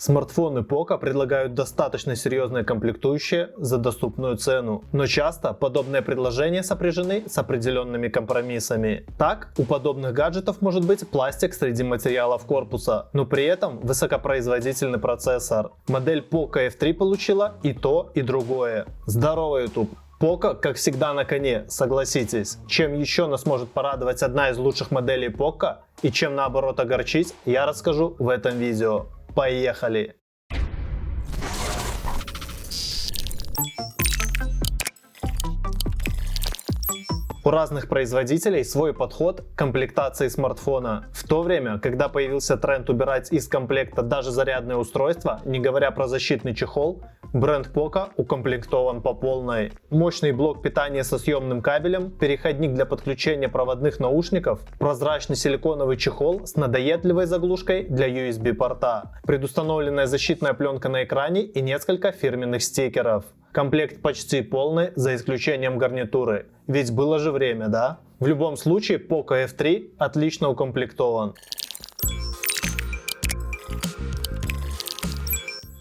Смартфоны Poco предлагают достаточно серьезные комплектующие за доступную цену, но часто подобные предложения сопряжены с определенными компромиссами. Так, у подобных гаджетов может быть пластик среди материалов корпуса, но при этом высокопроизводительный процессор. Модель Poco F3 получила и то, и другое. Здорово, YouTube! Poco, как всегда, на коне, согласитесь. Чем еще нас может порадовать одна из лучших моделей Poco и чем наоборот огорчить, я расскажу в этом видео. Поехали! У разных производителей свой подход к комплектации смартфона. В то время, когда появился тренд убирать из комплекта даже зарядное устройство, не говоря про защитный чехол, бренд Poco укомплектован по полной. Мощный блок питания со съемным кабелем, переходник для подключения проводных наушников, прозрачный силиконовый чехол с надоедливой заглушкой для USB порта, предустановленная защитная пленка на экране и несколько фирменных стикеров. Комплект почти полный, за исключением гарнитуры. Ведь было же время, да? В любом случае, Poco F3 отлично укомплектован.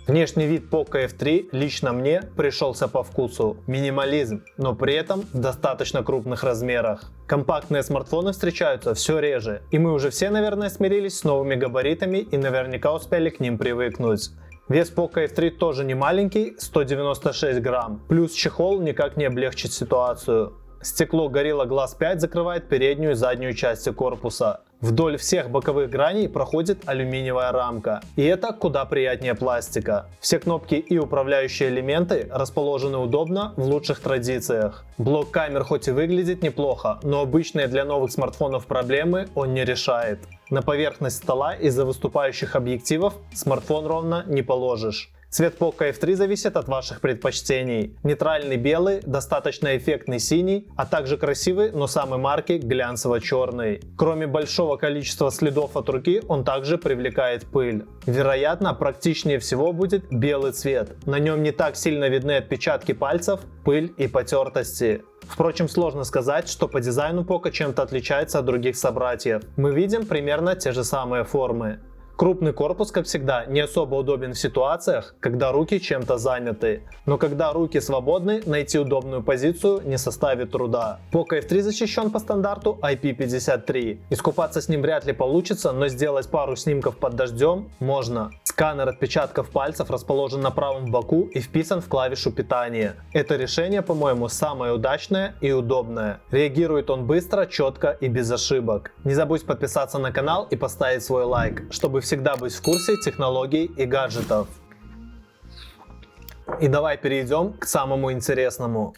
Внешний вид Poco F3 лично мне пришелся по вкусу. Минимализм, но при этом в достаточно крупных размерах. Компактные смартфоны встречаются все реже, и мы уже все, наверное, смирились с новыми габаритами и наверняка успели к ним привыкнуть. Вес Poco F3 тоже не маленький, 196 грамм, плюс чехол никак не облегчит ситуацию. Стекло Gorilla Glass 5 закрывает переднюю и заднюю части корпуса. Вдоль всех боковых граней проходит алюминиевая рамка, и это куда приятнее пластика. Все кнопки и управляющие элементы расположены удобно в лучших традициях. Блок камер хоть и выглядит неплохо, но обычные для новых смартфонов проблемы он не решает. На поверхность стола из-за выступающих объективов смартфон ровно не положишь. Цвет Poco F3 зависит от ваших предпочтений. Нейтральный белый, достаточно эффектный синий, а также красивый, но самой марки глянцево-черный. Кроме большого количества следов от руки, он также привлекает пыль. Вероятно, практичнее всего будет белый цвет. На нем не так сильно видны отпечатки пальцев, пыль и потертости. Впрочем, сложно сказать, что по дизайну Poco чем-то отличается от других собратьев. Мы видим примерно те же самые формы. Крупный корпус, как всегда, не особо удобен в ситуациях, когда руки чем-то заняты. Но когда руки свободны, найти удобную позицию не составит труда. Poco F3 защищен по стандарту IP53. Искупаться с ним вряд ли получится, но сделать пару снимков под дождем можно. Сканер отпечатков пальцев расположен на правом боку и вписан в клавишу питания. Это решение, по-моему, самое удачное и удобное. Реагирует он быстро, четко и без ошибок. Не забудь подписаться на канал и поставить свой лайк, чтобы всегда быть в курсе технологий и гаджетов. И давай перейдем к самому интересному.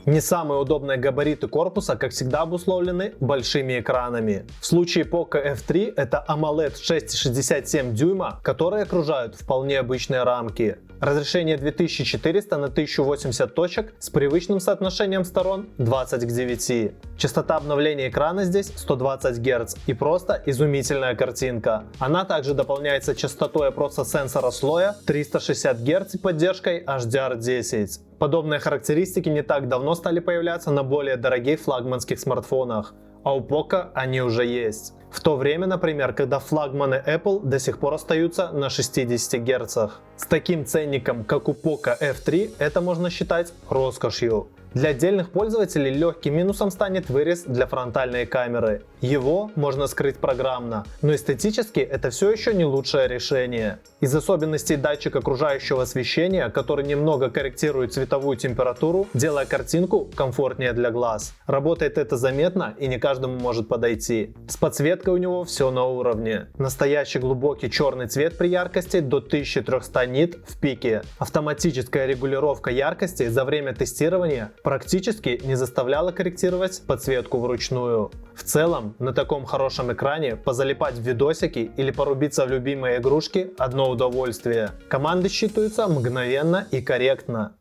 Не самые удобные габариты корпуса, как всегда, обусловлены большими экранами. В случае Poco F3 это AMOLED 6,67 дюйма, которые окружают вполне обычные рамки. Разрешение 2400 на 1080 точек с привычным соотношением сторон 20 к 9. Частота обновления экрана здесь 120 Гц и просто изумительная картинка. Она также дополняется частотой опроса сенсора слоя 360 Гц и поддержкой HDR10. Подобные характеристики не так давно стали появляться на более дорогих флагманских смартфонах, а у Poco они уже есть. В то время, например, когда флагманы Apple до сих пор остаются на 60 Гц. С таким ценником, как у Poco F3, это можно считать роскошью. Для отдельных пользователей легким минусом станет вырез для фронтальной камеры. Его можно скрыть программно, но эстетически это все еще не лучшее решение. Из особенностей датчика окружающего освещения, который немного корректирует цветовую температуру, делая картинку комфортнее для глаз. Работает это заметно и не каждому может подойти. С подсветкой у него все на уровне. Настоящий глубокий черный цвет при яркости до 1300 нит в пике. Автоматическая регулировка яркости за время тестирования практически не заставляла корректировать подсветку вручную. В целом, на таком хорошем экране позалипать в видосики или порубиться в любимые игрушки – одно удовольствие. Команды считываются мгновенно и корректно.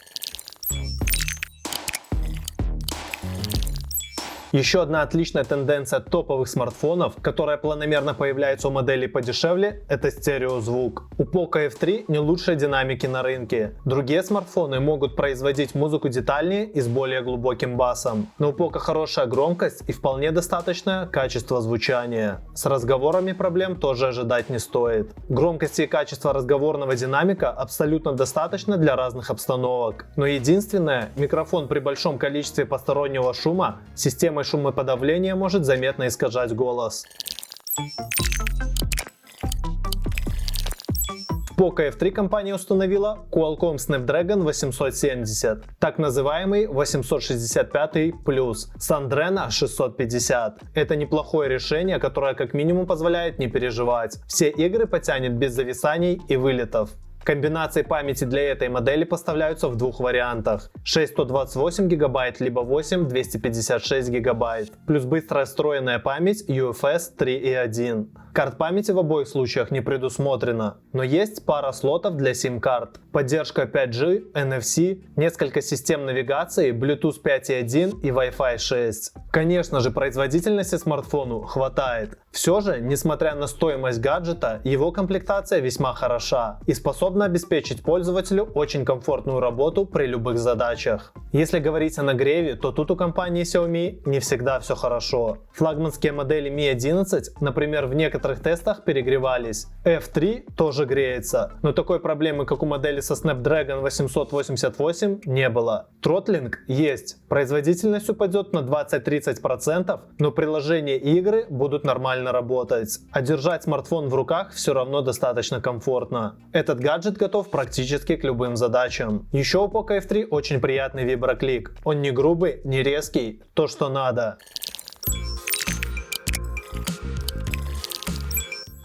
Еще одна отличная тенденция топовых смартфонов, которая планомерно появляется у моделей подешевле, это стереозвук. У Poco F3 не лучшие динамики на рынке. Другие смартфоны могут производить музыку детальнее и с более глубоким басом. Но у Poco хорошая громкость и вполне достаточное качество звучания. С разговорами проблем тоже ожидать не стоит. Громкости и качества разговорного динамика абсолютно достаточно для разных обстановок. Но единственное, микрофон при большом количестве постороннего шума системой шумоподавления может заметно искажать голос. В Poco F3 компания установила Qualcomm Snapdragon 870, так называемый 865 плюс с Adreno 650. Это неплохое решение, которое как минимум позволяет не переживать. Все игры потянет без зависаний и вылетов. Комбинации памяти для этой модели поставляются в двух вариантах: 6 128 ГБ либо 8 256 ГБ, плюс быстрая встроенная память UFS 3.1. Карт памяти в обоих случаях не предусмотрено, но есть пара слотов для сим-карт, поддержка 5G, NFC, несколько систем навигации, Bluetooth 5.1 и Wi-Fi 6. Конечно же, производительности смартфону хватает. Все же, несмотря на стоимость гаджета, его комплектация весьма хороша и способна обеспечить пользователю очень комфортную работу при любых задачах. Если говорить о нагреве, то тут у компании Xiaomi не всегда все хорошо. Флагманские модели Mi 11, например, в некоторых тестах перегревались. F3 тоже греется, но такой проблемы, как у модели со Snapdragon 888, не было. Тротлинг есть, производительность упадет на 20-30%, но приложения и игры будут нормально работать, а держать смартфон в руках все равно достаточно комфортно. Этот гаджет готов практически к любым задачам. Еще у Poco F3 очень приятный виброклик, он не грубый, не резкий, то что надо.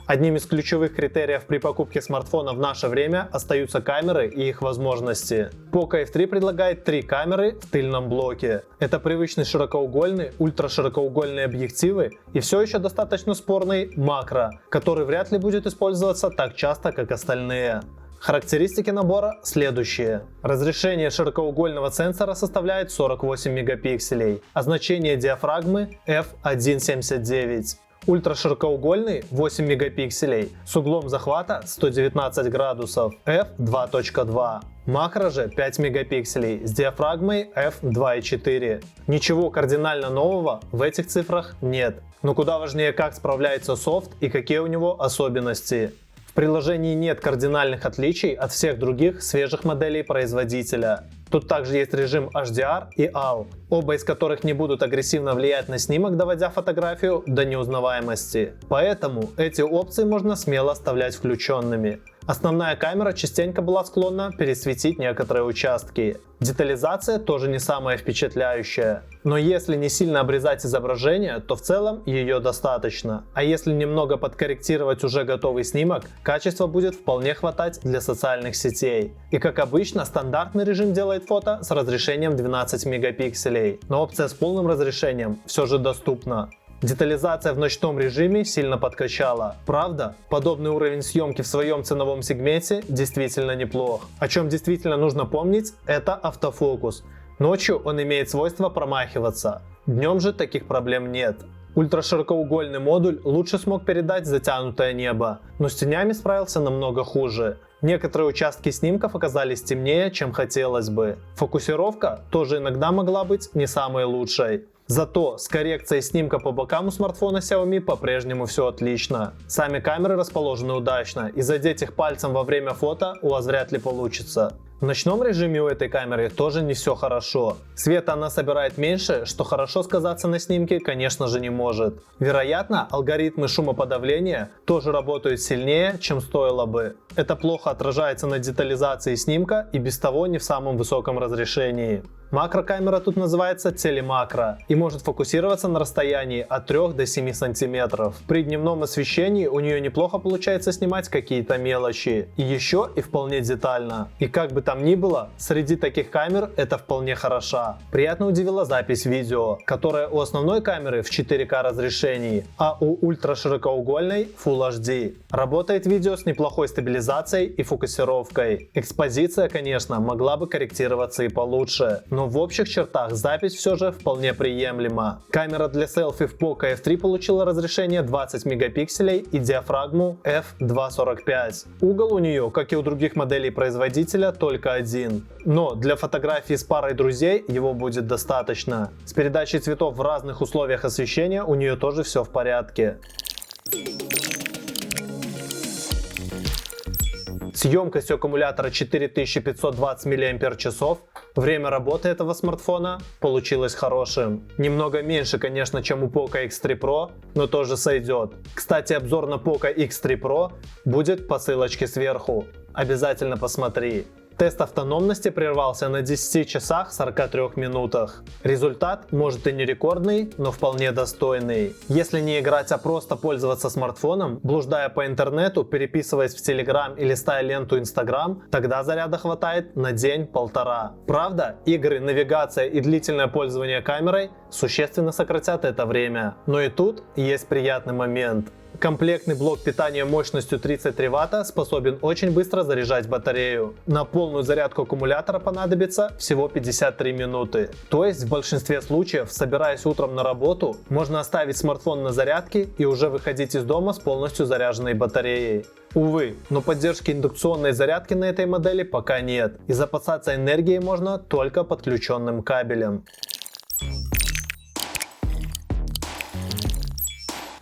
Одним из ключевых критериев при покупке смартфона в наше время остаются камеры и их возможности. Poco F3 предлагает 3 камеры в тыльном блоке. Это привычный широкоугольный, ультраширокоугольные объективы и все еще достаточно спорный макро, который вряд ли будет использоваться так часто, как остальные. Характеристики набора следующие. Разрешение широкоугольного сенсора составляет 48 мегапикселей, а значение диафрагмы f1.79. Ультраширокоугольный 8 мегапикселей с углом захвата 119 градусов f2.2. Макро же 5 мегапикселей с диафрагмой f2.4. Ничего кардинально нового в этих цифрах нет, но куда важнее, как справляется софт и какие у него особенности. В приложении нет кардинальных отличий от всех других свежих моделей производителя. Тут также есть режим HDR и AL, оба из которых не будут агрессивно влиять на снимок, доводя фотографию до неузнаваемости. Поэтому эти опции можно смело оставлять включенными. Основная камера частенько была склонна пересветить некоторые участки. Детализация тоже не самая впечатляющая. Но если не сильно обрезать изображение, то в целом ее достаточно. А если немного подкорректировать уже готовый снимок, качества будет вполне хватать для социальных сетей. И как обычно, стандартный режим делает фото с разрешением 12 мегапикселей. Но опция с полным разрешением все же доступна. Детализация в ночном режиме сильно подкачала. Правда, подобный уровень съемки в своем ценовом сегменте действительно неплох. О чем действительно нужно помнить, это автофокус. Ночью он имеет свойство промахиваться. Днем же таких проблем нет. Ультраширокоугольный модуль лучше смог передать затянутое небо, но с тенями справился намного хуже. Некоторые участки снимков оказались темнее, чем хотелось бы. Фокусировка тоже иногда могла быть не самой лучшей. Зато с коррекцией снимка по бокам у смартфона Xiaomi по-прежнему все отлично. Сами камеры расположены удачно, и задеть их пальцем во время фото у вас вряд ли получится. В ночном режиме у этой камеры тоже не все хорошо. Света она собирает меньше, что хорошо сказаться на снимке, конечно же, не может. Вероятно, алгоритмы шумоподавления тоже работают сильнее, чем стоило бы. Это плохо отражается на детализации снимка и без того не в самом высоком разрешении. Макрокамера тут называется телемакро и может фокусироваться на расстоянии от 3 до 7 сантиметров. При дневном освещении у нее неплохо получается снимать какие-то мелочи. И еще и вполне детально. И как бы там ни было, среди таких камер это вполне хороша. Приятно удивила запись видео, которая у основной камеры в 4К разрешении, а у ультраширокоугольной Full HD. Работает видео с неплохой стабилизацией стабилизацией и фокусировкой. Экспозиция, конечно, могла бы корректироваться и получше, но в общих чертах запись все же вполне приемлема. Камера для селфи в Poco F3 получила разрешение 20 мегапикселей и диафрагму f2.45. Угол у нее, как и у других моделей производителя, только один. Но для фотографий с парой друзей его будет достаточно. С передачей цветов в разных условиях освещения у нее тоже все в порядке. С емкостью аккумулятора 4520 мАч время работы этого смартфона получилось хорошим. Немного меньше, конечно, чем у Poco X3 Pro, но тоже сойдет. Кстати, обзор на Poco X3 Pro будет по ссылочке сверху. Обязательно посмотри. Тест автономности прервался на 10 часах 43 минутах. Результат может и не рекордный, но вполне достойный. Если не играть, а просто пользоваться смартфоном, блуждая по интернету, переписываясь в Telegram и листая ленту Instagram, тогда заряда хватает на день-полтора. Правда, игры, навигация и длительное пользование камерой существенно сократят это время. Но и тут есть приятный момент. Комплектный блок питания мощностью 33 Вт способен очень быстро заряжать батарею. На полную зарядку аккумулятора понадобится всего 53 минуты. То есть в большинстве случаев, собираясь утром на работу, можно оставить смартфон на зарядке и уже выходить из дома с полностью заряженной батареей. Увы, но поддержки индукционной зарядки на этой модели пока нет, и запасаться энергией можно только подключенным кабелем.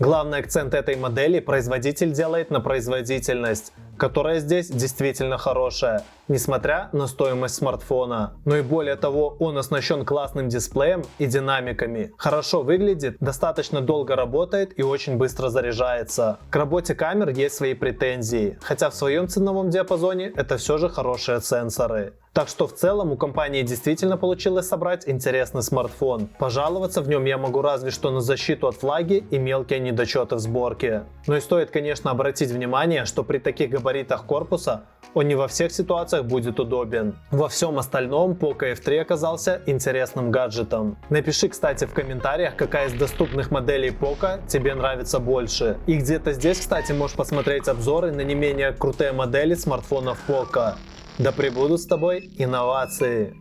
Главный акцент этой модели производитель делает на производительность, которая здесь действительно хорошая, несмотря на стоимость смартфона. Но и более того, он оснащен классным дисплеем и динамиками. Хорошо выглядит, достаточно долго работает и очень быстро заряжается. К работе камер есть свои претензии, хотя в своем ценовом диапазоне это все же хорошие сенсоры. Так что в целом у компании действительно получилось собрать интересный смартфон. Пожаловаться в нем я могу разве что на защиту от влаги и мелкие недочеты в сборке. Но и стоит, конечно, обратить внимание, что при таких габаритах корпуса он не во всех ситуациях будет удобен. Во всем остальном Poco F3 оказался интересным гаджетом. Напиши, кстати, в комментариях, какая из доступных моделей Poco тебе нравится больше. И где-то здесь, кстати, можешь посмотреть обзоры на не менее крутые модели смартфонов Poco. Да пребудут с тобой инновации!